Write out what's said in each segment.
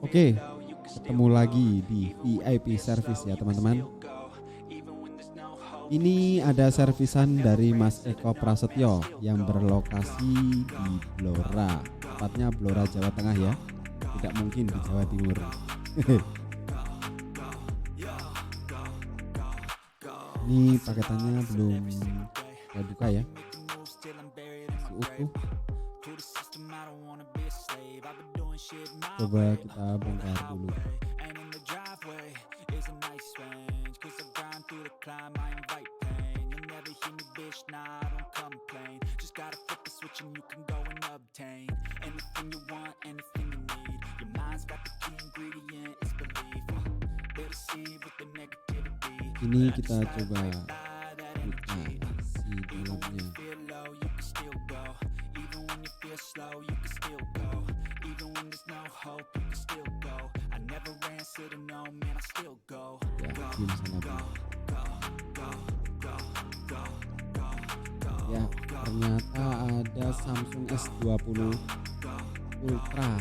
Oke, ketemu lagi di VIP service ya teman-teman. Ini ada servisan dari Mas Eko Prasetyo yang berlokasi di Blora, tepatnya Blora Jawa Tengah ya. Tidak mungkin di Jawa Timur. Ini paketannya belum saya buka ya, masih utuh. Coba kita bongkar dulu. Ini kita coba buka si dalamnya. Ya, game Salam. Ya, ternyata ada Samsung S20 Ultra.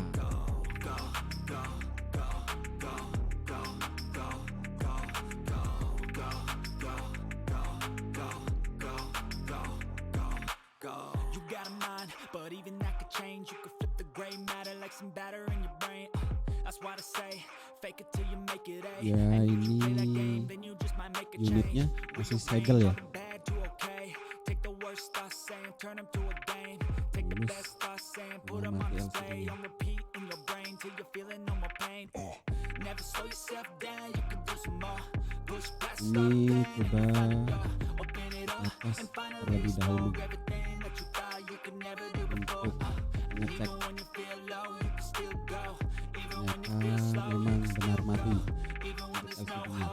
Ya, ini unitnya masih segel ya. Terus mati LCD-nya. Ini coba atas terlebih dahulu untuk ngecek. Ternyata memang benar mati untuk LCD-nya.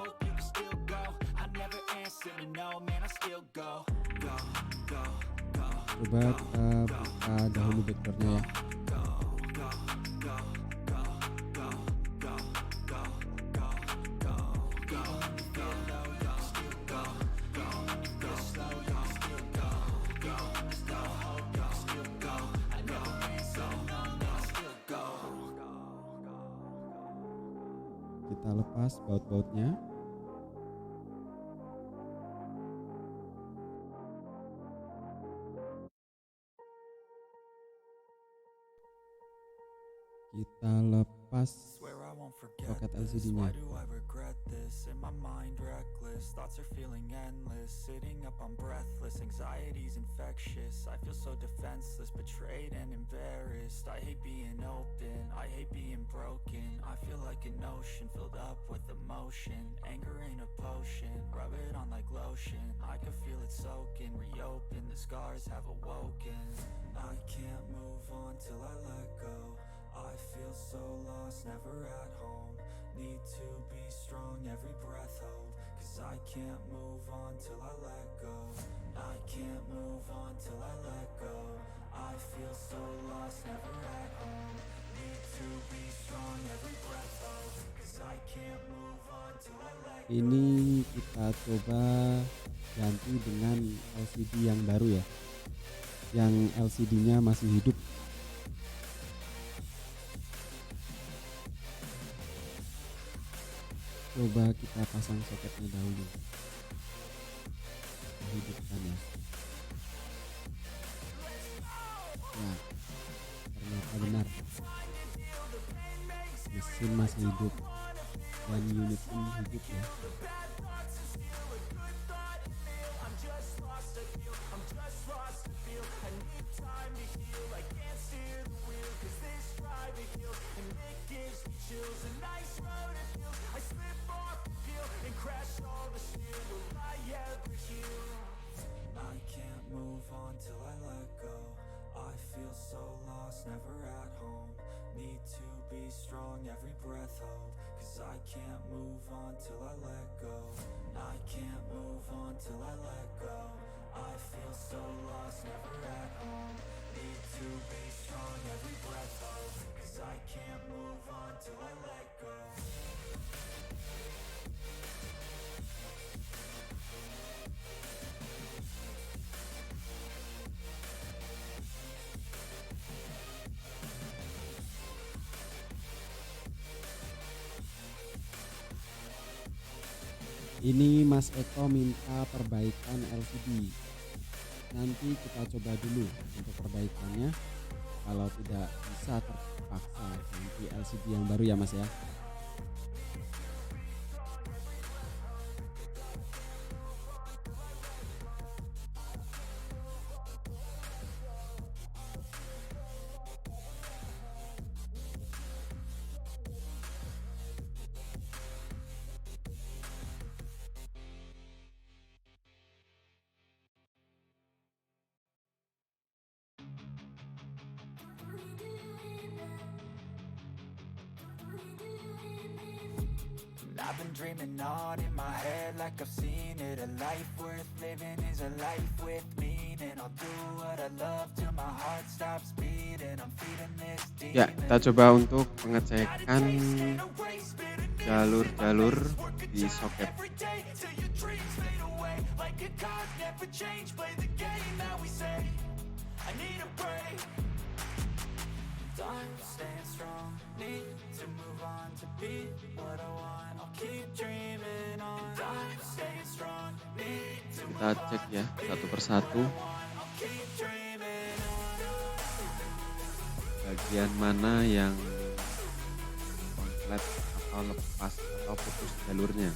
Coba kita buka dahulu backdoornya ya. Kita lepas baut-bautnya. Kita lepas soket LCD-nya. Thoughts are feeling endless, sitting up I'm breathless, anxiety's infectious, I feel so defenseless, betrayed and embarrassed, I hate being open, I hate being broken, I feel like an ocean filled up with emotion, anger ain't a potion, rub it on like lotion, I can feel it soaking, reopen, the scars have awoken, I can't move on till I let go, I feel so lost, never at home, need to be strong, every breath hold, cause I can't move on till I let go, I can't move on till I let go, I feel so lost, never at home, need to be strong, every breath hold, cause I can't move on till I let go. Ini kita coba ganti dengan LCD yang baru ya, yang LCD-nya masih hidup. Coba kita pasang soketnya dahulu. Kita hidupkan ya. Nah, ternyata benar. Mesin masih hidup dan unit pun hidup ya. I can't move on till I let go, I feel so lost, never at home, need to be strong, every breath hold, cause I can't move on till I let go, I can't move on till I let go, I feel so lost, never at home, need to be strong, every breath hold, cause I can't move on till I let go. Ini Mas Eko minta perbaikan LCD. Nanti kita coba dulu untuk perbaikannya. Kalau tidak bisa terpaksa ganti LCD yang baru ya Mas ya. I've been dreaming on in my head like I've seen it. A life worth living is a life with meaning. I'll do what I love till my heart stops beating. I'm feeding this demon. Ya, kita coba untuk pengecekan jalur-jalur di soket. I'm staying strong, need to move on to be what I want. I'll keep dreaming on. I'm staying strong, need to move Kita cek ya satu persatu I'll keep dreaming on. bagian mana yang konslet atau lepas atau putus jalurnya.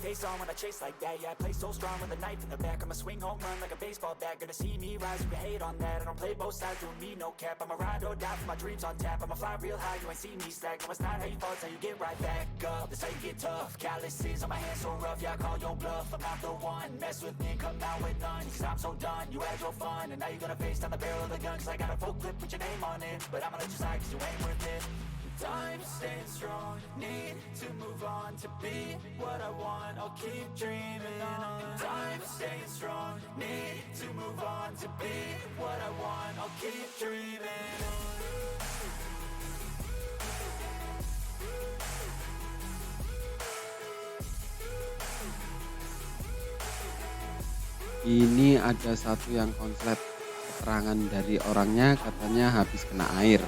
Face on when I chase like that. Yeah, I play so strong with a knife in the back. I'ma swing home run like a baseball bat. Gonna see me rise, you can hate on that. I don't play both sides, doing me no cap. I'ma ride or die for my dreams on tap. I'ma fly real high, you ain't see me slack. No, it's not how you fall, it's how you get right back up. That's how you get tough. Calluses on my hands so rough, yeah, I call your bluff. I'm not the one, mess with me, come out with none. Cause I'm so done, you had your fun. And now you're gonna face down the barrel of the gun. Cause I got a full clip with your name on it. But I'ma let you slide cause you ain't worth it. I'm staying strong, need to move on to be what I want. I'll keep dreaming on. I'm staying strong, need to move on to be what I want. I'll keep dreaming on. Ini ada satu yang konslet, keterangan dari orangnya katanya habis kena air.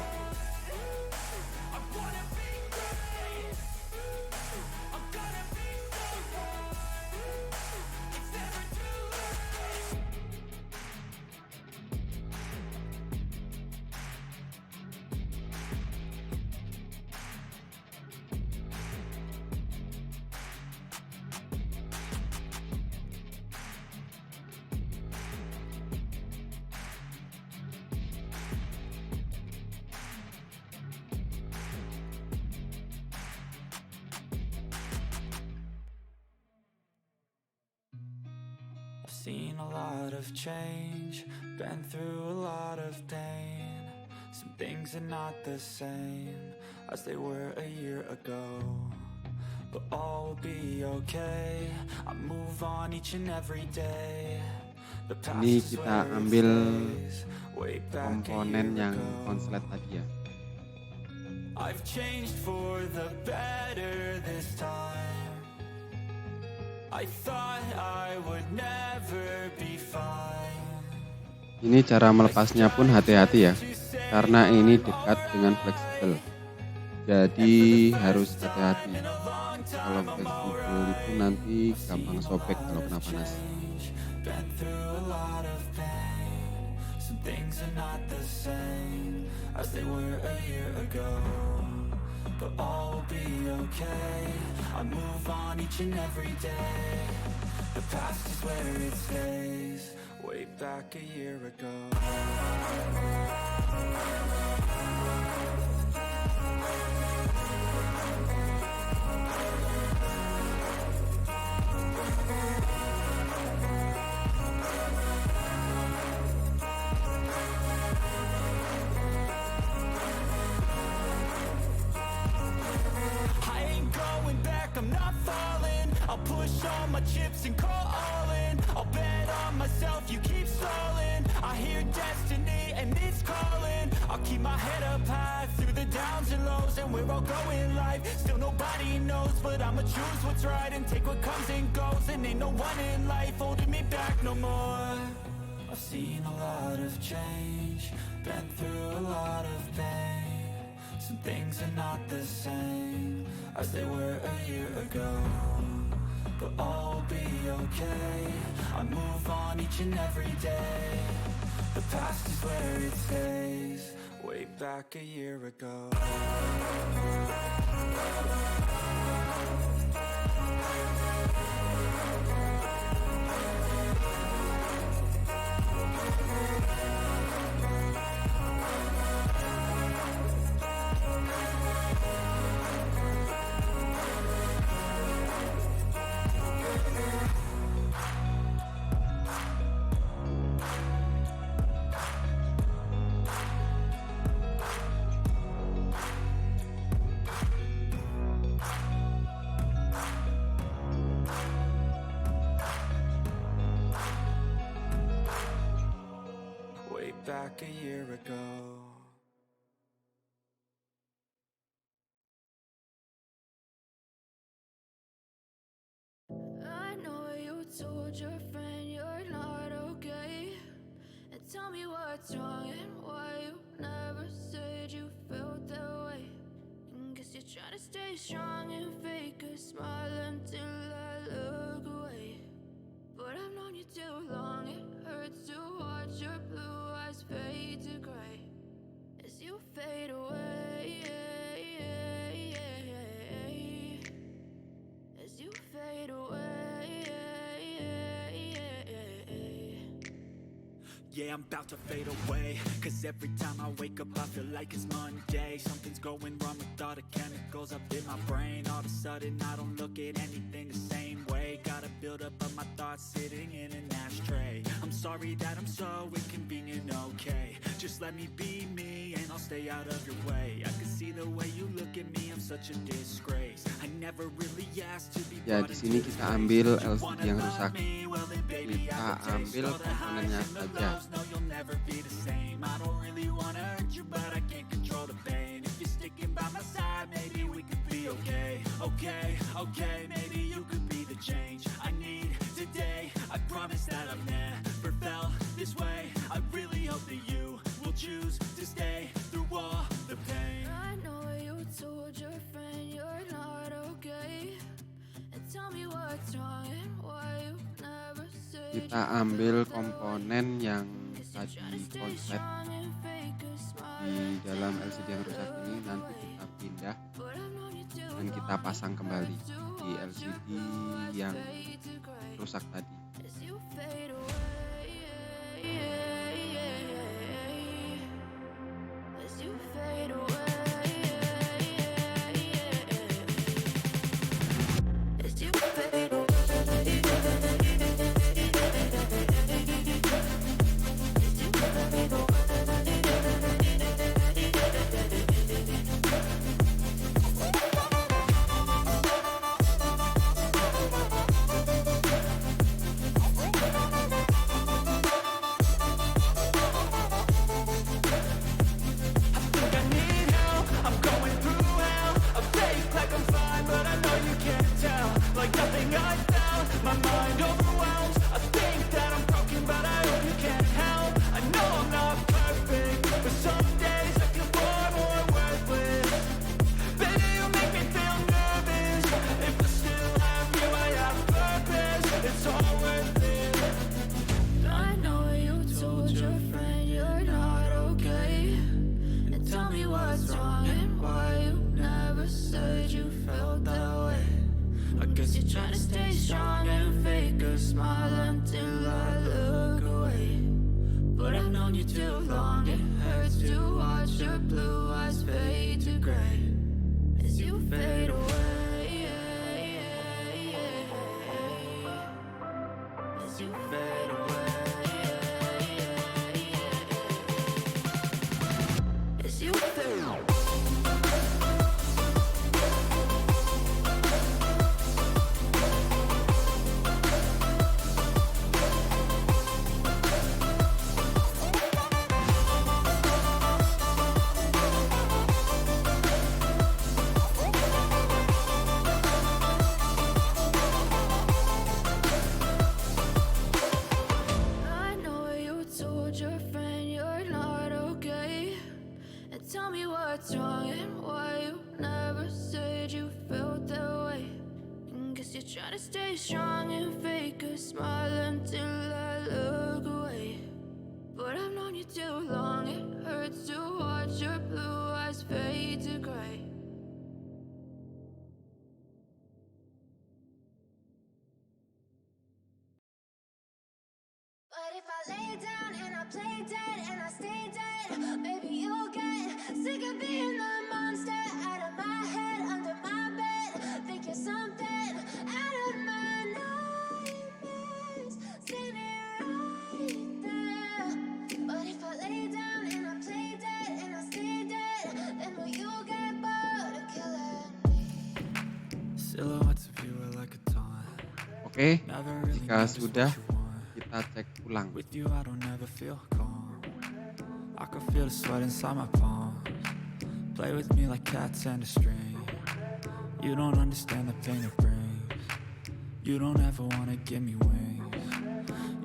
Seen a lot of change, been through a lot of pain. Some things are not the same as they were a year ago, but all will be okay. I move on each and every day. The past Ini is kita where it ambil stays, way back a komponen year yang ago. konslet tadi ya. I've changed for the better this time. I thought I would never be fine. Ini cara melepasnya pun hati-hati ya, karena ini dekat dengan fleksibel. Jadi harus hati-hati. Kalau fleksibel itu nanti gampang sobek kalau kena panas. Been through a lot of pain. Some things are not the same as they were a year ago, but all will be okay. I move on each and every day. The past is where it stays, way back a year ago. I'm not falling, I'll push all my chips and call all in. I'll bet on myself, you keep stalling. I hear destiny and it's calling. I'll keep my head up high through the downs and lows, and we're all going live. Still nobody knows, but I'ma choose what's right and take what comes and goes. And ain't no one in life holding me back no more. I've seen a lot of change, been through a lot of pain. Some things are not the same as they were a year ago, but all will be okay. I move on each and every day. The past is where it stays, way back a year ago. Back a year ago. I know you told your friend you're not okay, and tell me what's wrong and why you never said you felt that way. And guess you're trying to stay strong and fake a smile until I look away. But I've known you too long, it hurts to watch your blue eyes fade to gray as you fade away, as you fade away. Yeah, I'm about to fade away, cause every time I wake up I feel like it's Monday. Something's going wrong with all the chemicals up in my brain. All of a sudden I don't look at anything the same way. Got a buildup of my thoughts sitting in an ashtray. I'm sorry that I'm so inconvenient, okay. Just let me be me and I'll stay out of your way. I can see the way you look at me, I'm such a disgrace. I never really asked to be Ya, di sini kita ambil LCD yang rusak. Kita ambil komponennya saja. No, you'll never be the same. I don't really wanna hurt you, but I can't control the pain. If you're sticking by my side, maybe we could be okay. Okay, maybe you could be the change I need today. I promise that I've never felt this way. I really hope that you will choose to stay through all the pain. I know you told your friend you're not okay, and tell me what's wrong and why you never said. Kita ambil komponen yang tadi konslet di dalam LCD yang rusak ini, nanti kita pindah dan kita pasang kembali di LCD yang rusak tadi. tell me what's wrong and why you never said you felt that way. Guess you're trying to stay strong and fake a smile until I look away. But I've known you too long, it hurts to watch your blue eyes fade to gray. But if I lay down and I play dead and I stay dead, maybe you'll get sick of being the monster out of my head, under my bed. Think you're something out of my nightmares, seen it right there. But if I lay down and I play dead and I stay dead, then will you get bored of killing me? Silhouettes of you are like a taunt. Oke, Never really jika know just sudah, what you want. kita cek ulang. With you I don't ever feel calm. I can feel the sweat inside my palms. Play with me like cats and a string. You don't understand the pain it brings. You don't ever wanna give me wings.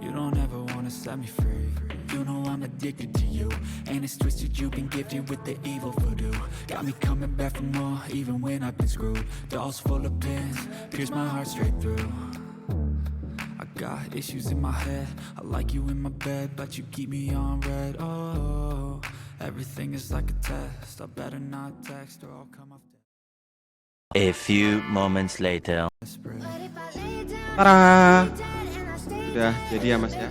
You don't ever wanna set me free. You know I'm addicted to you, and it's twisted. You've been gifted with the evil voodoo. Got me coming back for more, even when I've been screwed. Dolls full of pins, pierce my heart straight through. I got issues in my head. I like you in my bed, but you keep me on red. Oh, everything is like a test. I better not text or I'll come off A few moments later. desperate. Tara, sudah jadi ya Mas ya,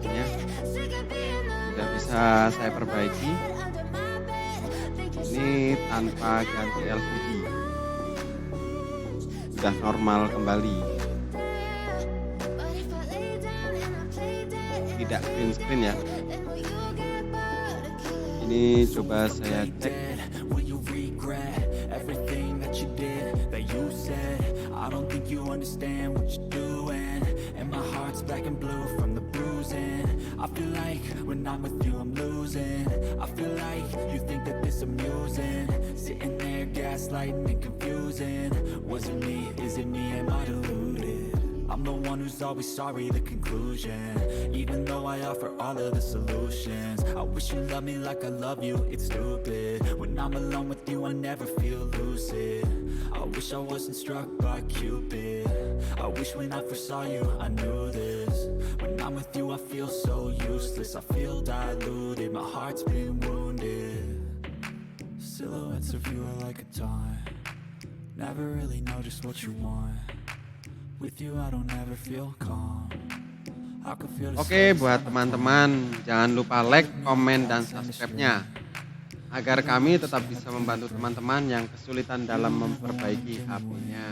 ya. Sudah bisa saya perbaiki. Ini tanpa ganti LCD, sudah normal kembali. Tidak green screen ya. Ini coba saya cek. Will you regret everything that you did, that you said? I don't think you understand what you're doing, and my heart's black and blue from the bruising. I feel like when I'm with you I'm losing. I feel like you think that this amusing, sitting there gaslighting and confusing. Was it me? Is it me? Am I deluded? I'm the one who's always sorry, the conclusion. Even though I offer all of the solutions, I wish you loved me like I love you, it's stupid. When I'm alone with you I never feel lucid. I wish I wasn't struck by Cupid. I wish when I first saw you I knew this. When I'm with you I feel so useless. I feel diluted, my heart's been wounded. Silhouettes of you are like a taunt. Never really know just what you want. With you I don't ever feel calm. I can feel the Oke, buat teman-teman jangan lupa like, komen, dan subscribe-nya agar kami tetap bisa membantu teman-teman yang kesulitan dalam memperbaiki HP-nya.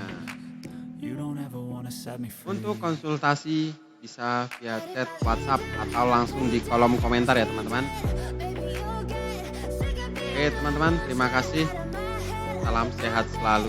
You don't ever wanna set me free. Untuk konsultasi bisa via chat, WhatsApp, atau langsung di kolom komentar ya teman-teman. Oke teman-teman, terima kasih. Salam sehat selalu.